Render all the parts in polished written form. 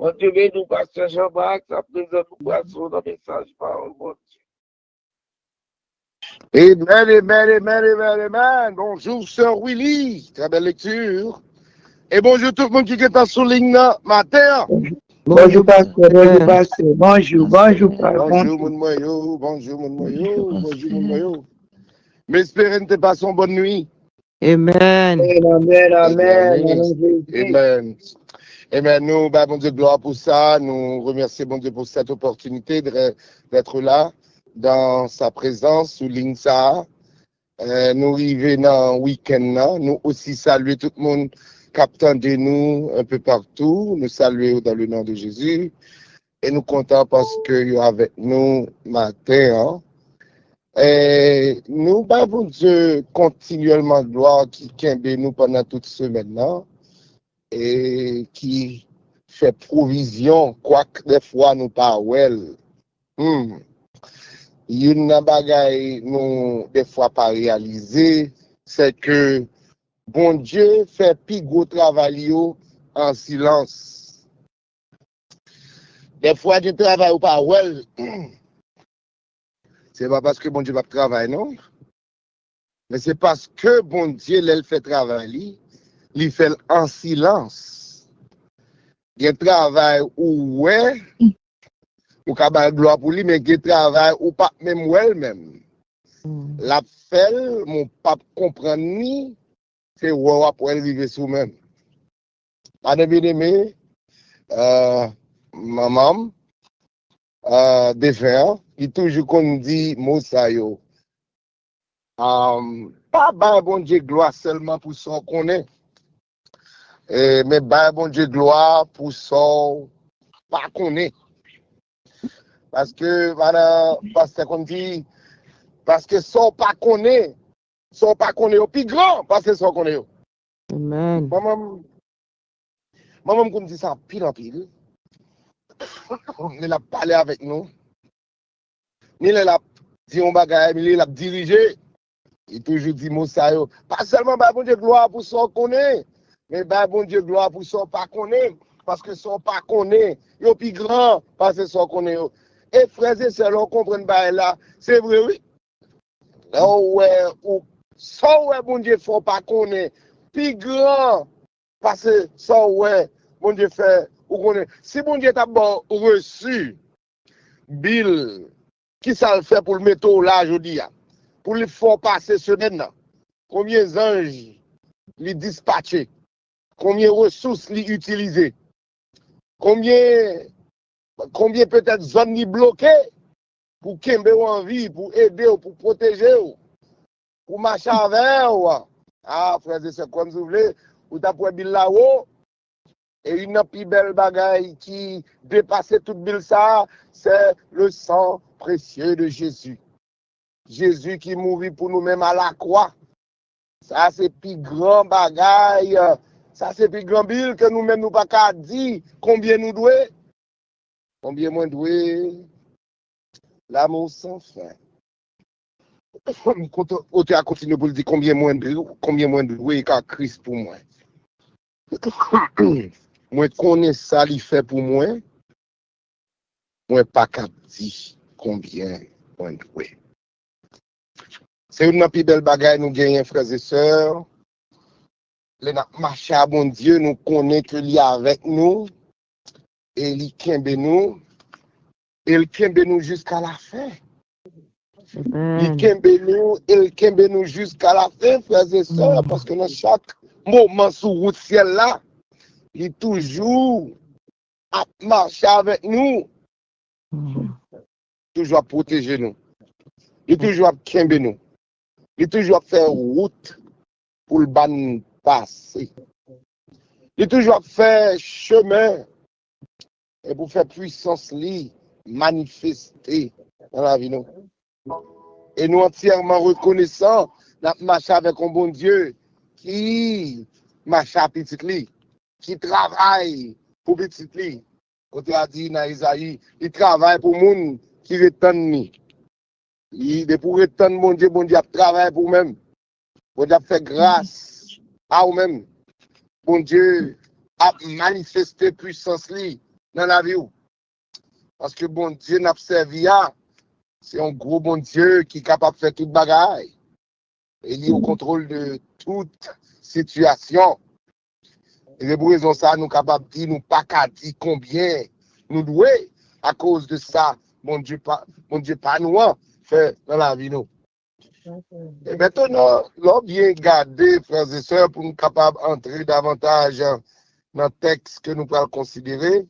Mon Dieu, mais nous, pasteur Jean-Marc, ça présente nous poissons dans le message parole, mon Dieu. Amen. Bonjour, Sœur Willy. Très belle lecture. Et bonjour tout le monde qui est sur ligne matin. Bonjour, pasteur. Bonjour, frère. Bonjour, mon moyo. Mais espérons que tu passes une bonne nuit. Amen. Amen. Nous, bon Dieu, gloire pour ça. Nous remercions bon Dieu pour cette opportunité d'être là, dans sa présence, sous ligne ça. Nous arrivons dans le week-end. Nous aussi saluons tout le monde qui attendent nous un peu partout. Nous saluons dans le nom de Jésus. Et nous comptons parce que vous avec nous matin. Et nous, bon Dieu, continuellement gloire qui kembe nous pendant toute semaine là. Et qui fait provision, quoique des fois nous pas well. Il y a une bagaille nous des fois pas réalisé, c'est que bon Dieu fait plus gros travail en silence. Des fois du travail ou pas well. C'est pas parce que bon Dieu va travailler, non? Mais c'est parce que bon Dieu il fait travail, il fait en silence. Il y a un travail où ouais, ou ka gloire pour lui, mais il y a un travail ou pas même ouais même. La fait, mon pape comprend ni, c'est ouais pour arriver sous même. Pas de bien aimé, maman, défunt, qui toujours qu'on dit mot ça yo. Pas bon Dieu gloire seulement pour son qu'on est. Mais bon Dieu gloire pour son pas qu'on est. Parce que qu'on dit parce que son pas qu'on est au plus grand parce que son qu'on est. Amen. Maman qu'on dit ça pile en pile. Il a parlé avec nous. Il a dit on bagaille, il a dirigé. Il toujours dit mot ça yo. Pas seulement bon Dieu gloire pour son qu'on est. Mais bon Dieu gloire pour son pas qu'on est, parce que son pas qu'on est, il est plus grand, parce que son qu'on est. Et frères et sœurs, on comprend là, c'est vrai, oui. Là où son ouais, bon Dieu faut pas qu'on est, plus grand, parce que son ouais, bon Dieu fait, ou qu'on est. Si bon Dieu t'a bon reçu, Bill, qui ça le fait pour le mettre là, je dis, pour le faire passer semaine, combien d'anges les dispatcher? Combien de ressources les utiliser? Combien peut-être zones les bloquées pour kembe en vie, pour aider, pour protéger, pour marcher avec. Ah, frère, c'est comme vous voulez, ou t'as pour bill là-haut, et une plus belle bagaille qui dépasse toute bill ça, c'est le sang précieux de Jésus. Jésus qui mourit pour nous-mêmes à la croix. Ça, c'est plus grand bagaille. Ça, c'est plus grand bill que nous-mêmes, nous pas qu'à dire combien nous douons. Combien moins doués. L'amour sans fin. Autre à continuer pour le dire combien moins doué qu'à Christ pour moi. Moi, connais ça, il fait pour moi. Moi, pas qu'à dire combien moins doué. C'est une plus belle bagaille, nous gagnons, frères et sœurs. Les marché à bon Dieu, nous connaissons qu'il y a avec nous, et il kembe nous, et il kembe nous jusqu'à la fin. Il kembe nous jusqu'à la fin, frères et sœurs, parce que dans chaque moment sur route ciel là, il est toujours à marcher avec nous, toujours à protéger nous, il est toujours à kembe nous, il est toujours à faire route pour le ban passer. Il est toujours à faire chemin et pour faire puissance li manifester dans la vie nous. Et nous entièrement reconnaissants de marcher avec un bon Dieu qui marche à petit li, qui travaille pour petit li. On te a dit dans Isaïe, il travaille pour moun qui retenent ni. Il est pour retenir mon Dieu travaille pour même. Bon Dieu fait grâce à vous-même. Bon Dieu a manifesté puissance li dans la vie. Parce que bon Dieu n'a pas servi à, c'est un gros bon Dieu qui est capable de faire toute bagaille. Il est au contrôle de toute situation. Et pour raison ça, nous sommes capables de dire, nous pas qu'à dire combien nous devons, à cause de ça, mon Dieu pas nous fait dans la vie. Nous. Et maintenant, l'on bien garder, frères et sœurs, pour nous capables d'entrer davantage dans le texte que nous allons considérer.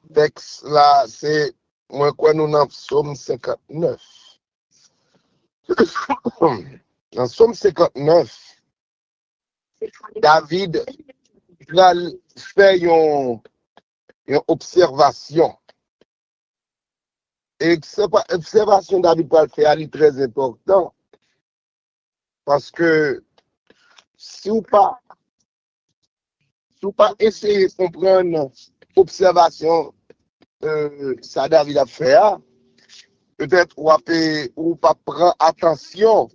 Le texte là, c'est moi quoi nous dans Psaume 59. Dans Psaume 59, David va faire une observation. Et l'observation David va le faire, elle est très important. Parce que si vous pas essayer de comprendre l'observation ça David a fait, peut-être ou pas prendre attention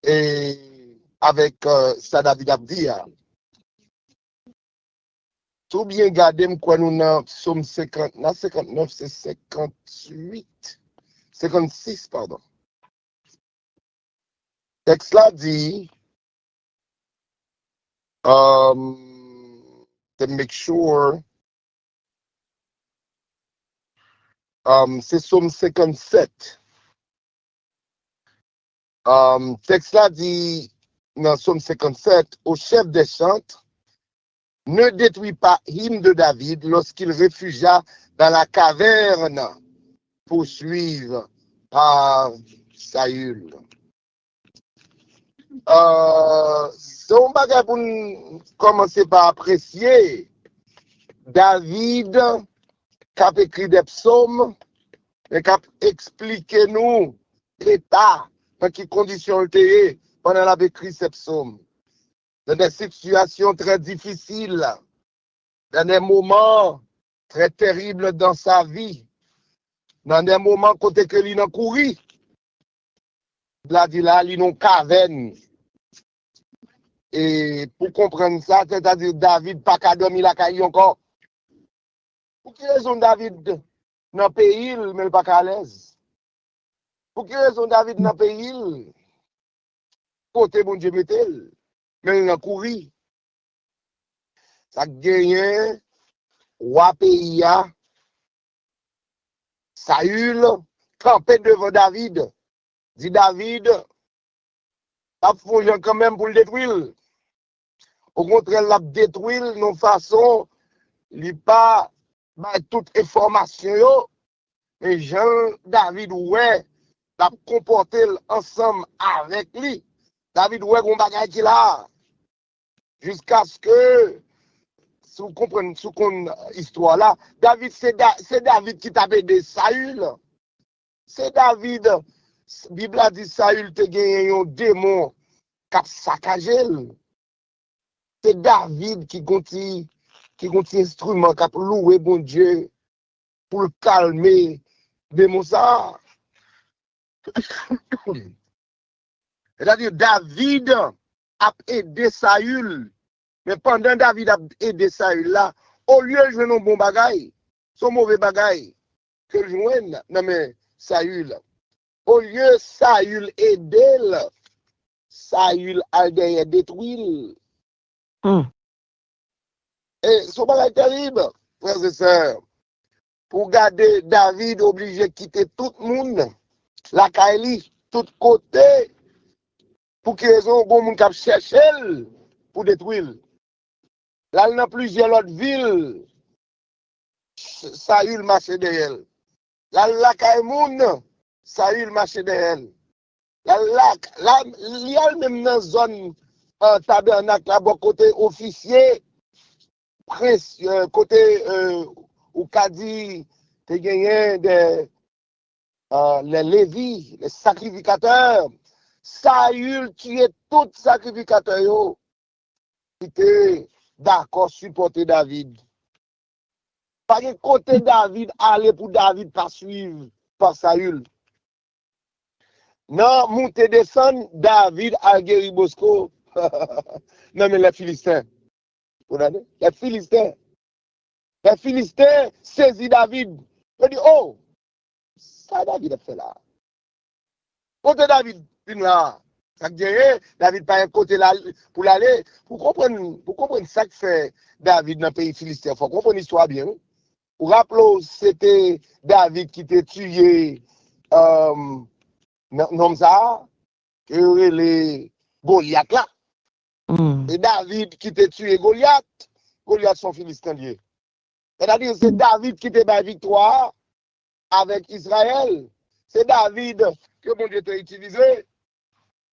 et avec ça David a dit. Tout bien garder quoi nous dans Psaume 50, dans 59 c'est 58, 56 pardon. Texte là dit to make sure c'est Psaume 57. Texte là dit dans Psaume 57 au chef des chantres ne détruis pas hymne de David lorsqu'il réfugia dans la caverne poursuivre par Saül. Son bagage pour commencer par apprécier David qui a écrit des psaumes et qui a expliqué nous l'état dans quelles conditions il était pendant qu'il a écrit ces psaumes. Dans des situations très difficiles, dans des moments très terribles dans sa vie, dans des moments côté que il a couru. Là, il a une caverne. Et pour comprendre ça, c'est-à-dire David pas qu'à dormir la caille encore. Pour quelle raison David dans le pays, mais pas qu'à l'aise? Pour quelle raison David dans le pays, côté bon Dieu mettez, mais il a couru? Ça gagne, roi pays, Saül, campé devant David. Dit David, pas fouiller quand même pour le détruire. Au contraire, l'a détruire de façon, il n'a pas toute information, mais Jean David ouais, l'a comporté ensemble avec lui. David ouais, on bagaille qu'il a. Jusqu'à ce que, si vous comprenez l'histoire là, David, c'est David qui t'a aidé Saül. C'est David, la Bible a dit Saül te gagné un démon qui a saccagé. C'est David qui continue instrument qui a loué bon Dieu pour le calmer démon ça. C'est-à-dire David a aidé Saül. Mais pendant David a aidé Saül là, au lieu de jouer un bon bagaille, son mauvais bagaille, que le joigne, non mais Saül. Au lieu Saül aider, Saül a détruit. Et son bagaille terrible, frères et sœurs. Pour garder David obligé de quitter tout le monde, la Kaili, tout côté, pour qu'il y ait un bon monde qui cherche pour détruire. Là, il y a plusieurs autres villes. Saül marchait derrière. Là, il y a Saül marchait derrière. Là, il y a même dans la zone tabernacle, là, bon côté officier, prince, côté où qu'a dit, tu gagné les Lévis, les sacrificateurs. Saül tuait tous les sacrificateurs qui étaient d'accord supporter David. Pas que côté David, aller pour David pas suivre par Saül. Non, monter descendre, David a guéri Bosco. Non, mais les Philistins. Vous voyez? Les Philistins. Les Philistins saisissent David. Ils disent, oh, ça David a fait là. Côté David, là. Ça veut dire, David pas un côté là pour l'aller. Pour comprendre ça que fait David dans le pays philistin, il faut comprendre l'histoire bien. Pour rappeler, c'était David qui était tué, non ça, que les Goliath là. Et David qui était tué Goliath. Goliath son philistin lié. C'est-à-dire, c'est David qui était la victoire avec Israël. C'est David que mon Dieu t'a utilisé.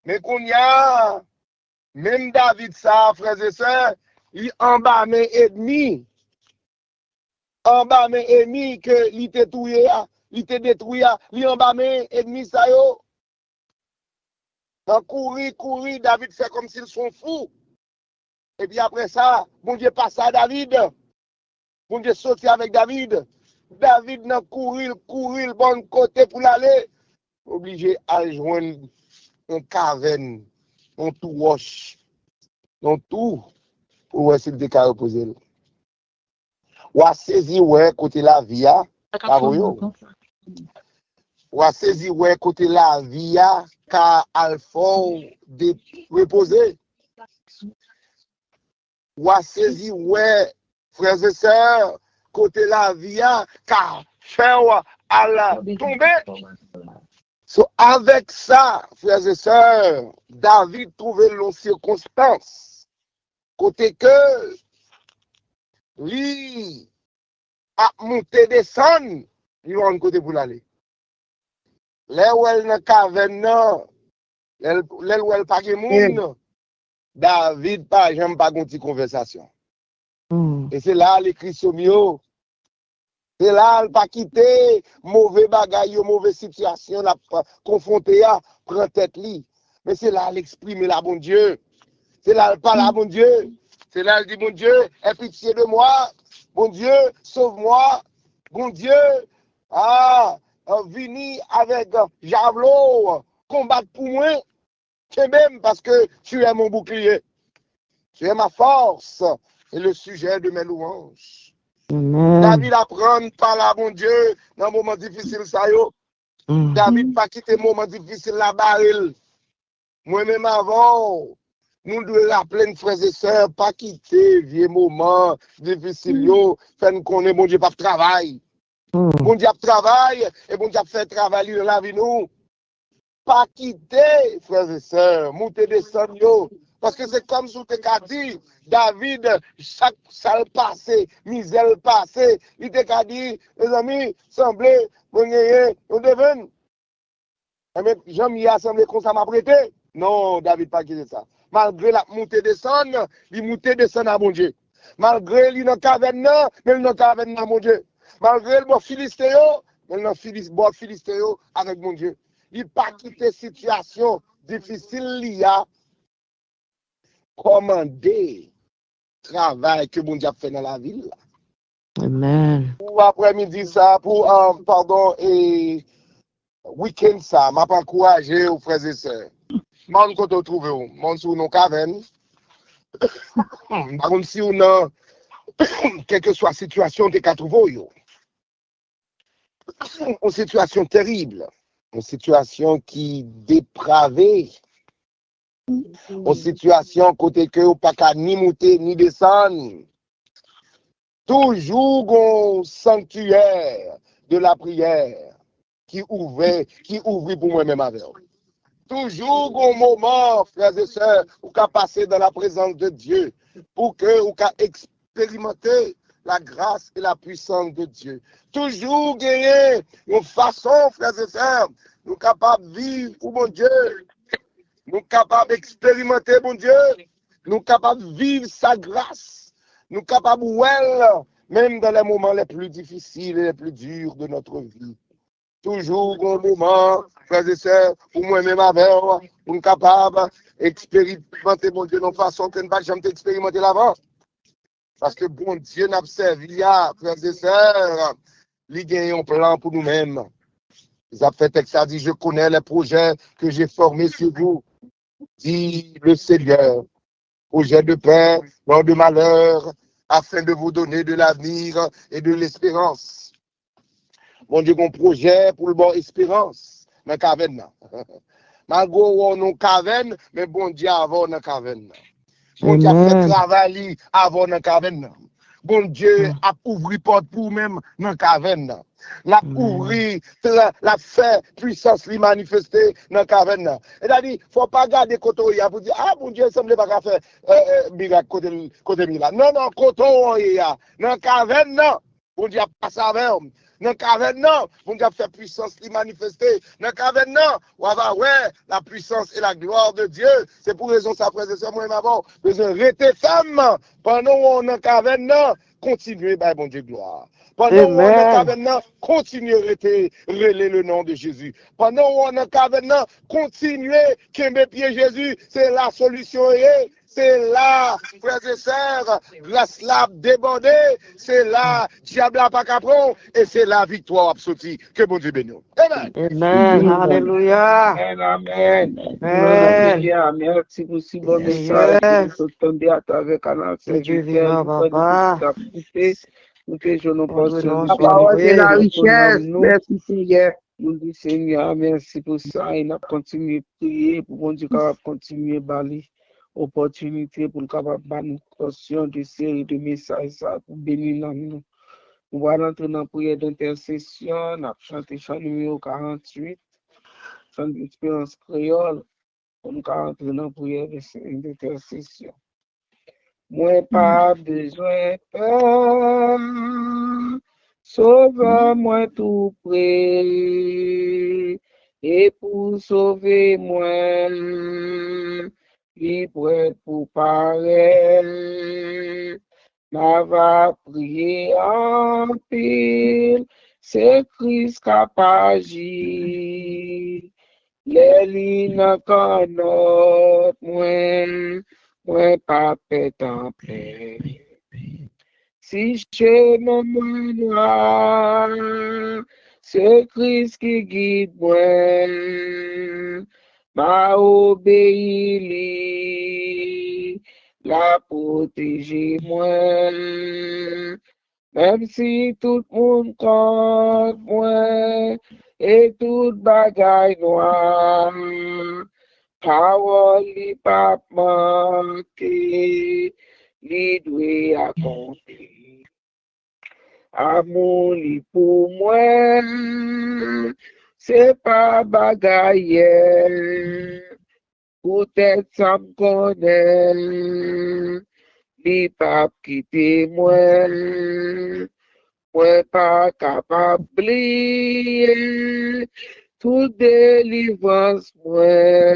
Mais qu'on y a, même David, ça, frères et sœurs, il en bas mes ennemis. En bas mes ennemis que il était tué, il était détruit, il en bas mes ennemis, ça yo. Dans courir, David fait comme s'ils sont fous. Et puis après ça, mon Dieu passe à David. Mon Dieu sorti avec David. David n'a courir le bon côté pour l'aller. Obligé à joindre un caverne, un tout roche, un tout, pour voir s'il était reposer. Ou à saisir, ouais, côté la via, ou à saisir, ouais, côté la via, car Alphon de reposer. Ou à saisir, ouais, frères et sœurs, côté la via, car faire à la tomber. So, avec ça, frères et sœurs, David trouvait l'on circonstance. Côté que, lui, a monté descendre, il va en côté pour l'aller. Là où elle n'a qu'à venir, là où elle pas de monde, David pas jamais pas de conversation. Et c'est là l'écrit sur mieux. C'est là, elle pas quitter mauvais bagaille, mauvaise situation, la confronter à prendre tête li. Mais c'est là, elle exprime la bon Dieu. C'est là, elle parle à bon Dieu. C'est là, elle dit, bon Dieu, aie pitié de moi. Bon Dieu, sauve-moi. Bon Dieu, vini avec javelot, combattre pour moi. Tu même parce que tu es mon bouclier. Tu es ma force et le sujet de mes louanges. David apprend par là, mon Dieu, dans un moment difficile, ça yo. David pas quitter un moment difficile la baril. Moi-même avant, nous devons rappeler, frères et sœurs, pas quitter vieux moment difficile yo, faire nous connaître, mon Dieu, pas travail. Mon Dieu travaille et mon Dieu fait travail dans la vie nous. Pas quitter, frères et sœurs, monter descendre yo. Parce que c'est comme si tu as dit, David, chaque salle passé, misère passé, il t'a dit, les amis, semblez, on devine. Mais jamais il a semblé qu'on ça m'a prêté. Non, David pas quitté ça. Malgré la montée descendre, il monte descendre à mon Dieu. Malgré il n'a caverne, mais il n'a caverne à mon Dieu. Malgré le bon philistéo, mais il n'a bon philistéo avec mon Dieu. Il pas quitté situation difficile il y a. Commander travail que mon Dieu a fait dans la ville. Amen. Pour après-midi ça, pour et week-end ça, m'a pas encouragé aux frères et sœurs. Mon côté trouver mon sous nos cavernes. Par contre si on a quelle que soit la situation de qu'à trouver une situation terrible, une situation qui dépravée. En situation côté que ou pas qu'à ni monter ni descendre. Toujours un sanctuaire de la prière qui ouvrait pour moi-même avec. Toujours un moment, frères et sœurs, où qu'à passer dans la présence de Dieu, pour que ou qu'à expérimenter la grâce et la puissance de Dieu. Toujours gagner une façon, frères et sœurs, nous capables de vivre pour mon Dieu. Nous sommes capables d'expérimenter, mon Dieu. Nous sommes capables de vivre sa grâce. Nous sommes capables de même dans les moments les plus difficiles et les plus durs de notre vie. Toujours un moment, frères et sœurs, pour moi-même avec, nous sommes capables d'expérimenter, mon Dieu, de façon que nous ne pouvons jamais expérimenter l'avant. Parce que bon Dieu n'a pas servi à, frères et sœurs, il y a un plan pour nous-mêmes. Les affaires texte a dit, je connais les projets que j'ai formés sur vous. Dit le Seigneur, projet de paix, non de malheur, afin de vous donner de l'avenir et de l'espérance. Bon Dieu, mon projet pour le bon espérance, dans la caverne. Malgré on a caverne, mais bon Dieu avant dans la caverne. Bon Dieu a fait travail avant dans la caverne. Bon Dieu a ouvert porte pour même dans la caverne. La ouvrir, la fait puissance lui manifester dans la caverne. C'est-à-dire, faut pas garder côté pour dire, ah, bon Dieu, il semble pas faire miracle côté Milan. Non, non, côté dans la caverne, bon Dieu a passé avec homme. Dans la caverne, bon Dieu a fait puissance lui manifester. Dans la caverne, on va voir la puissance et la gloire de Dieu. C'est pour raison ça, frère et sœur, moi, d'abord, besoin de rester femme. Pendant qu'on est dans la caverne, continuez, ben, bon Dieu, gloire. Pendant qu'on est dans la caverne, continuez à relayer le nom de Jésus. Pendant qu'on est dans la caverne, continuez, qu'aimer pied Jésus, c'est la solution. C'est là, frères et sœurs, grâce là débordée, c'est là, diable n'a pas capron, et c'est la victoire absolue. Que bon Dieu bénisse. Amen. Amen. Hallelujah. Amen. Amen. Merci pour ce bon message. Nous sommes à travers canal serviteur. Nous faisons nos portions. La parole de la richesse. Merci Seigneur. Nous disons Seigneur, merci pour ça. Et nous continuons à prier pour bon Dieu continuer à balayer. Opportunité pour le capable de nous portion de série de messages pour bénir nous. On va rentrer dans la prière d'intercession, on a chanté chant numéro 48, chant d'espérance créole, on va rentrer dans la prière d'intercession. Moi pas besoin peur, sauve-moi tout près, et pour sauver moi, libre pour parler, m'a prié en pile, c'est Christ qui a agi, les lignes connaissent moi pas fait en plein. Si je me noir, c'est Christ qui guide moi. M'a obéi, la protéger moi, même si tout le monde contre moi, et tout bagaille noir, parole li pas manqué, li doué accompli. Amour li pour moi, c'est pas bagaille, peut-être ça me connaît, li pas quitter moi pas capable d'oublier, toute délivrance moi,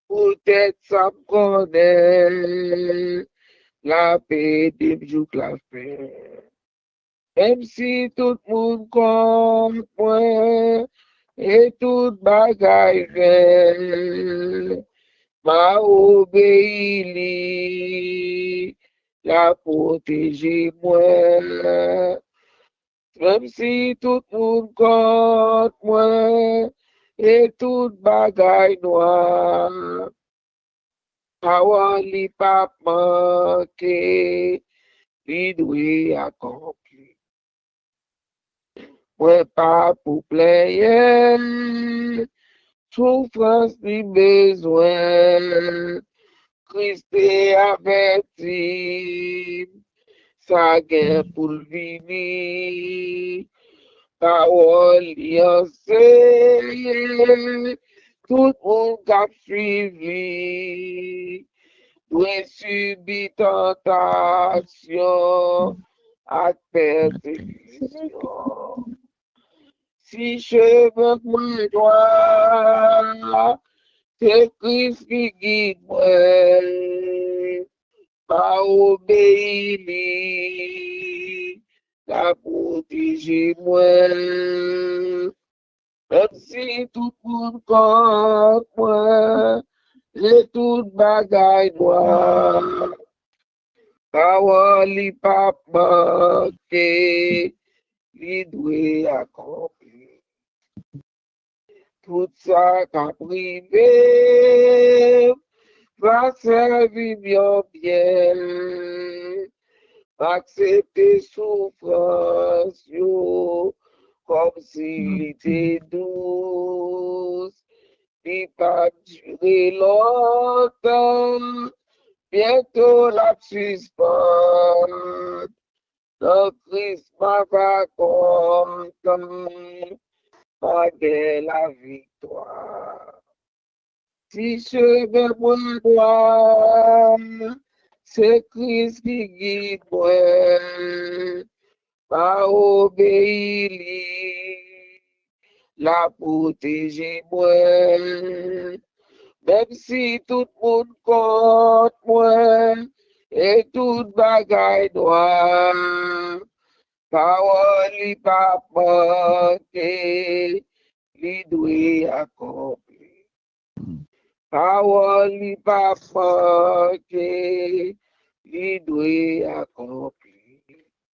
peut-être ça me connaît, la paix des jours que la paix. Même si tout le monde compte moi, et toute bagaille m'a obéi, la protéger moi. Même si tout le monde compte moi, et toute bagaille noire, parole li pas manqué, li doué accompli. Moi pas pour plaire, souffrance ni besoin, Christ est averti, sa guerre pour venir, parole y enseigne, tout le monde a suivi, doit subir tentation, à persécution. Si je veux moi droit, c'est Christ qui guide moi, pas obéir, la protéger moi. Même si tout le monde contre moi, et toute bagaille noire, parole li pas manqué, li doué accompli. Tout ça qu'a privé, va servir bien bien. accepter souffrance yo, comme s'il était douce, il pas durer longtemps, bientôt la suspendre, le Christ m'a pas content, malgré la victoire. Si je veux moi droit, c'est Christ qui guide moi, pas obéir, la protéger moi. Même si tout le monde compte moi, et tout bagaille noir, parole li pas manquer, li doit accomplir. Parole li pas manquer, li doit accomplir.